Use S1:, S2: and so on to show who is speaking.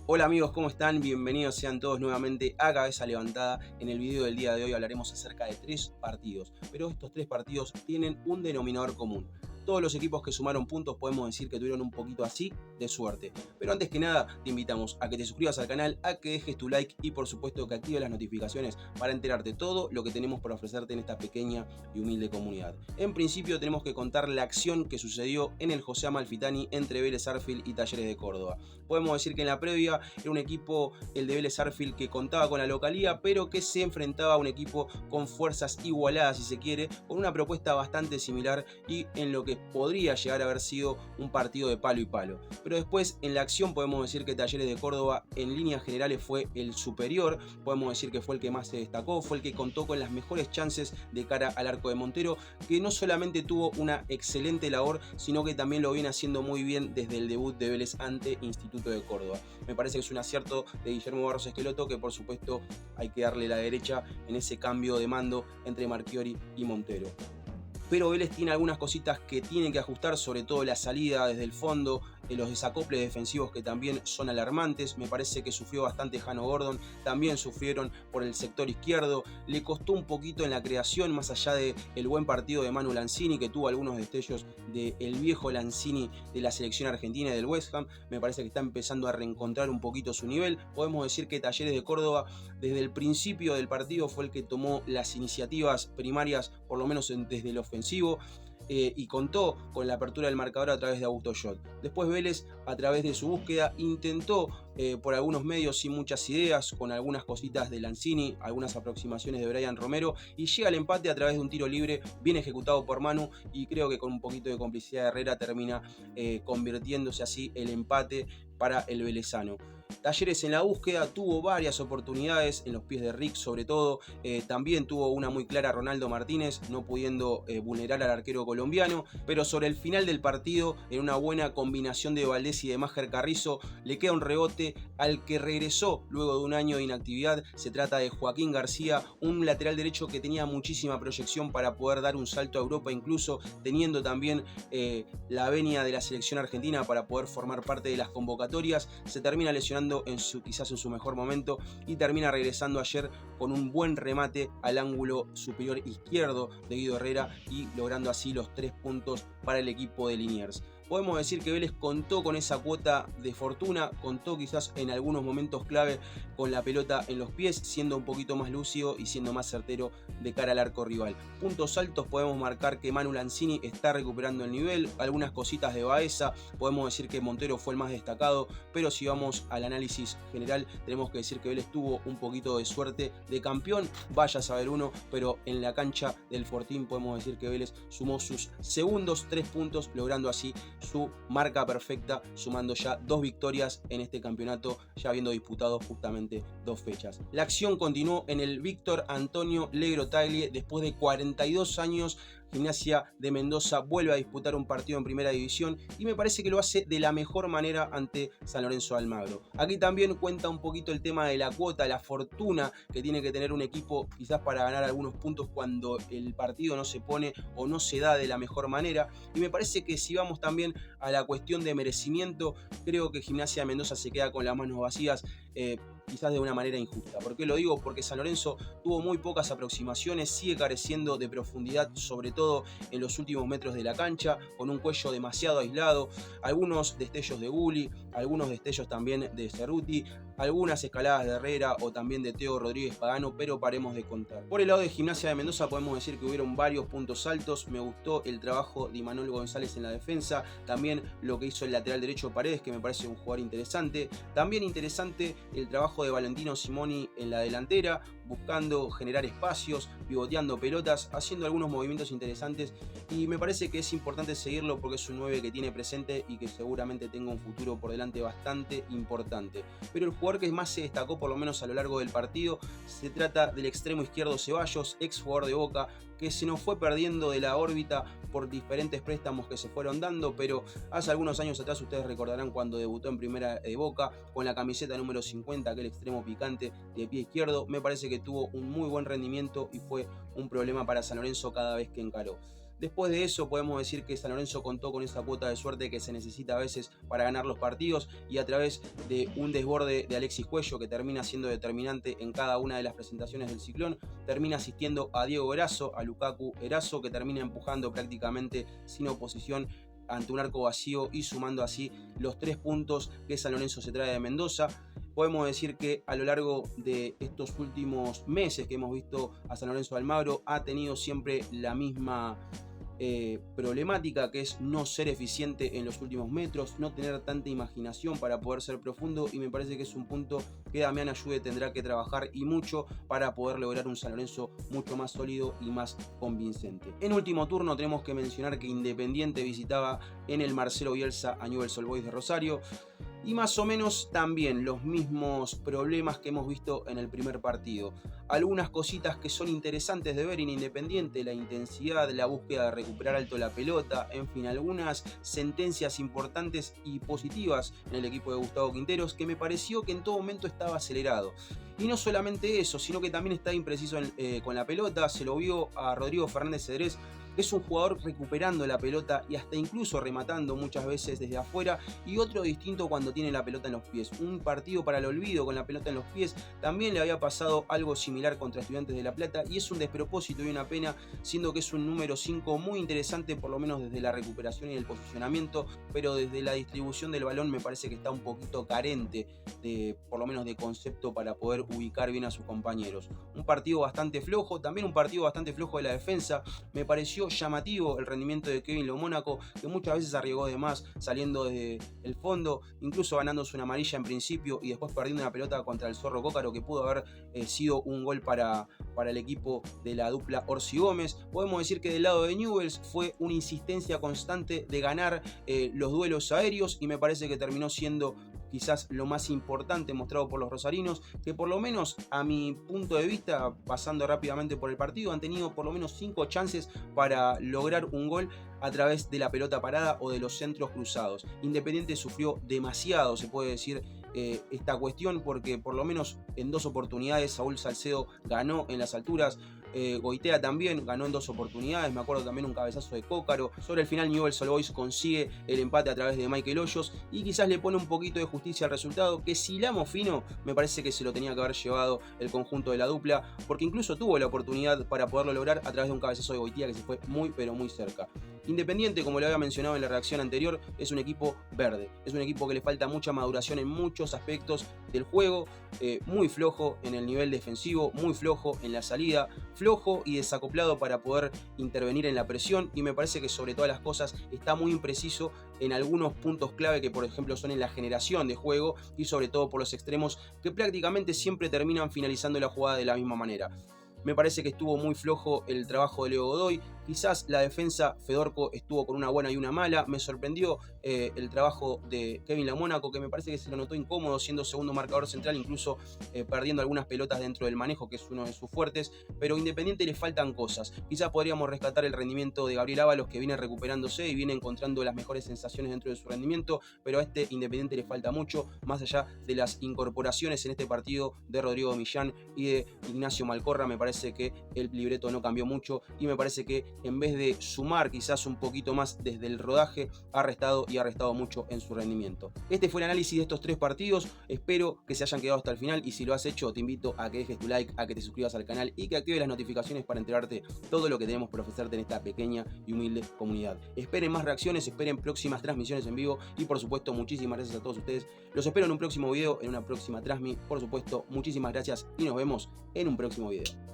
S1: Hola amigos, ¿cómo están? Bienvenidos sean todos nuevamente a Cabeza Levantada. En el video del día de hoy hablaremos acerca de 3 partidos, pero estos 3 partidos tienen un denominador común. Todos los equipos que sumaron puntos podemos decir que tuvieron un poquito así de suerte. Pero antes que nada, te invitamos a que te suscribas al canal, a que dejes tu like y por supuesto que actives las notificaciones para enterarte de todo lo que tenemos para ofrecerte en esta pequeña y humilde comunidad. En principio tenemos que contar la acción que sucedió en el José Amalfitani entre Vélez Sarsfield y Talleres de Córdoba. Podemos decir que en la previa era un equipo, el de Vélez Sarsfield, que contaba con la localía, pero que se enfrentaba a un equipo con fuerzas igualadas, si se quiere, con una propuesta bastante similar y en lo que podría llegar a haber sido un partido de palo y palo. Pero después, en la acción, podemos decir que Talleres de Córdoba, en líneas generales, fue el superior. Podemos decir que fue el que más se destacó, fue el que contó con las mejores chances de cara al arco de Montero, que no solamente tuvo una excelente labor, sino que también lo viene haciendo muy bien desde el debut de Vélez ante Instituto de Córdoba. Me parece que es un acierto de Guillermo Barros Esqueloto, que por supuesto hay que darle la derecha en ese cambio de mando entre Marchiori y Montero. Pero Vélez tiene algunas cositas que tienen que ajustar, sobre todo la salida desde el fondo, los desacoples defensivos que también son alarmantes. Me parece que sufrió bastante Jano Gordon, también sufrieron por el sector izquierdo. Le costó un poquito en la creación, más allá del buen partido de Manu Lanzini, que tuvo algunos destellos del viejo Lanzini de la selección argentina y del West Ham. Me parece que está empezando a reencontrar un poquito su nivel. Podemos decir que Talleres de Córdoba, desde el principio del partido, fue el que tomó las iniciativas primarias, por lo menos desde el ofensivo. Y contó con la apertura del marcador a través de Augusto Schott. Después Vélez, a través de su búsqueda, intentó por algunos medios sin muchas ideas, con algunas cositas de Lanzini, algunas aproximaciones de Brian Romero, y llega al empate a través de un tiro libre bien ejecutado por Manu, y creo que con un poquito de complicidad de Herrera termina convirtiéndose así el empate para el velezano. Talleres en la búsqueda tuvo varias oportunidades en los pies de Rick, sobre todo. También tuvo una muy clara Ronaldo Martínez, no pudiendo vulnerar al arquero colombiano. Pero sobre el final del partido, en una buena combinación de Valdés y de Máger Carrizo, le queda un rebote al que regresó luego de un año de inactividad. Se trata de Joaquín García, un lateral derecho que tenía muchísima proyección para poder dar un salto a Europa, incluso teniendo también la venia de la selección argentina para poder formar parte de las convocatorias. Se termina lesionando quizás en su mejor momento, y termina regresando ayer con un buen remate al ángulo superior izquierdo de Guido Herrera, y logrando así los 3 puntos para el equipo de Liniers. Podemos decir que Vélez contó con esa cuota de fortuna, contó quizás en algunos momentos clave con la pelota en los pies, siendo un poquito más lúcido y siendo más certero de cara al arco rival. Puntos altos, podemos marcar que Manu Lanzini está recuperando el nivel, algunas cositas de Baeza. Podemos decir que Montero fue el más destacado, pero si vamos al análisis general, tenemos que decir que Vélez tuvo un poquito de suerte de campeón, vaya a saber uno, pero en la cancha del Fortín podemos decir que Vélez sumó sus segundos 3 puntos, logrando así su marca perfecta, sumando ya 2 victorias en este campeonato, ya habiendo disputado justamente 2 fechas. La acción continuó en el Víctor Antonio Legro Tagle. Después de 42 años, Gimnasia de Mendoza vuelve a disputar un partido en primera división, y me parece que lo hace de la mejor manera ante San Lorenzo de Almagro. Aquí también cuenta un poquito el tema de la cuota, la fortuna que tiene que tener un equipo quizás para ganar algunos puntos cuando el partido no se pone o no se da de la mejor manera, y me parece que si vamos también a la cuestión de merecimiento, creo que Gimnasia de Mendoza se queda con las manos vacías, quizás de una manera injusta. ¿Por qué lo digo? Porque San Lorenzo tuvo muy pocas aproximaciones, sigue careciendo de profundidad, sobre todo en los últimos metros de la cancha, con un cuello demasiado aislado, algunos destellos de Gulli, algunos destellos también de Cerruti, algunas escaladas de Herrera o también de Teo Rodríguez Pagano, pero paremos de contar. Por el lado de Gimnasia de Mendoza podemos decir que hubieron varios puntos altos. Me gustó el trabajo de Imanol González en la defensa, también lo que hizo el lateral derecho Paredes, que me parece un jugador interesante. También interesante el trabajo de Valentino Simoni en la delantera, buscando generar espacios, pivoteando pelotas, haciendo algunos movimientos interesantes, y me parece que es importante seguirlo porque es un 9 que tiene presente y que seguramente tenga un futuro por delante bastante importante. Pero el jugador que más se destacó, por lo menos a lo largo del partido, se trata del extremo izquierdo Ceballos, ex jugador de Boca, que se nos fue perdiendo de la órbita por diferentes préstamos que se fueron dando, pero hace algunos años atrás ustedes recordarán cuando debutó en primera de Boca con la camiseta número 50, aquel extremo picante de pie izquierdo. Me parece que tuvo un muy buen rendimiento y fue un problema para San Lorenzo cada vez que encaró. Después de eso podemos decir que San Lorenzo contó con esa cuota de suerte que se necesita a veces para ganar los partidos, y a través de un desborde de Alexis Cuello, que termina siendo determinante en cada una de las presentaciones del Ciclón, termina asistiendo a Diego Erazo, a Lukaku Erazo, que termina empujando prácticamente sin oposición ante un arco vacío y sumando así los 3 puntos que San Lorenzo se trae de Mendoza. Podemos decir que a lo largo de estos últimos meses que hemos visto a San Lorenzo de Almagro ha tenido siempre la misma problemática, que es no ser eficiente en los últimos metros, no tener tanta imaginación para poder ser profundo, y me parece que es un punto que Damián Ayude tendrá que trabajar y mucho para poder lograr un San Lorenzo mucho más sólido y más convincente. En último turno tenemos que mencionar que Independiente visitaba en el Marcelo Bielsa a Newell's Old Boys de Rosario, y más o menos también los mismos problemas que hemos visto en el primer partido. Algunas cositas que son interesantes de ver en Independiente: la intensidad, la búsqueda de recuperar alto la pelota, en fin, algunas sentencias importantes y positivas en el equipo de Gustavo Quinteros, que me pareció que en todo momento estaba acelerado. Y no solamente eso, sino que también está impreciso con la pelota. Se lo vio a Rodrigo Fernández Cedrés. Es un jugador recuperando la pelota y hasta incluso rematando muchas veces desde afuera, y otro distinto cuando tiene la pelota en los pies. Un partido para el olvido con la pelota en los pies. También le había pasado algo similar contra Estudiantes de La Plata, y es un despropósito y una pena, siendo que es un número 5 muy interesante, por lo menos desde la recuperación y el posicionamiento, pero desde la distribución del balón me parece que está un poquito carente de, por lo menos de concepto, para poder ubicar bien a sus compañeros. Un partido bastante flojo, también un partido bastante flojo de la defensa. Me pareció llamativo el rendimiento de Kevin Lo Mónaco, que muchas veces arriesgó de más saliendo desde el fondo, incluso ganándose una amarilla en principio y después perdiendo una pelota contra el Zorro Cócaro que pudo haber sido un gol para el equipo de la dupla Orsi Gómez. Podemos decir que del lado de Newell's fue una insistencia constante de ganar los duelos aéreos, y me parece que terminó siendo quizás lo más importante mostrado por los rosarinos, que por lo menos a mi punto de vista, pasando rápidamente por el partido, han tenido por lo menos 5 chances para lograr un gol a través de la pelota parada o de los centros cruzados. Independiente sufrió demasiado, se puede decir, esta cuestión, porque por lo menos en 2 oportunidades Saúl Salcedo ganó en las alturas. Goitea también ganó en 2 oportunidades, me acuerdo también un cabezazo de Cócaro. Sobre el final Newell's Old Boys consigue el empate a través de Michael Hoyos, y quizás le pone un poquito de justicia al resultado, que si hilamos fino me parece que se lo tenía que haber llevado el conjunto de la dupla, porque incluso tuvo la oportunidad para poderlo lograr a través de un cabezazo de Goitea que se fue muy pero muy cerca. Independiente, como lo había mencionado en la reacción anterior, es un equipo verde, es un equipo que le falta mucha maduración en muchos aspectos del juego, muy flojo en el nivel defensivo, muy flojo en la salida, flojo y desacoplado para poder intervenir en la presión, y me parece que sobre todas las cosas está muy impreciso en algunos puntos clave, que por ejemplo son en la generación de juego y sobre todo por los extremos, que prácticamente siempre terminan finalizando la jugada de la misma manera. Me parece que estuvo muy flojo el trabajo de Leo Godoy. Quizás la defensa, Fedorco estuvo con una buena y una mala. Me sorprendió el trabajo de Kevin Lo Mónaco, que me parece que se lo notó incómodo siendo segundo marcador central, incluso perdiendo algunas pelotas dentro del manejo, que es uno de sus fuertes. Pero a Independiente le faltan cosas. Quizás podríamos rescatar el rendimiento de Gabriel Ábalos, que viene recuperándose y viene encontrando las mejores sensaciones dentro de su rendimiento, pero a este Independiente le falta mucho, más allá de las incorporaciones en este partido de Rodrigo Millán y de Ignacio Malcorra. Me parece que el libreto no cambió mucho, y me parece que en vez de sumar quizás un poquito más desde el rodaje, ha restado mucho en su rendimiento. Este fue el análisis de estos 3 partidos. Espero que se hayan quedado hasta el final, y si lo has hecho te invito a que dejes tu like, a que te suscribas al canal y que actives las notificaciones para enterarte todo lo que tenemos por ofrecerte en esta pequeña y humilde comunidad. Esperen más reacciones, esperen próximas transmisiones en vivo, y por supuesto muchísimas gracias a todos ustedes. Los espero en un próximo video, en una próxima transmisión. Por supuesto, muchísimas gracias y nos vemos en un próximo video.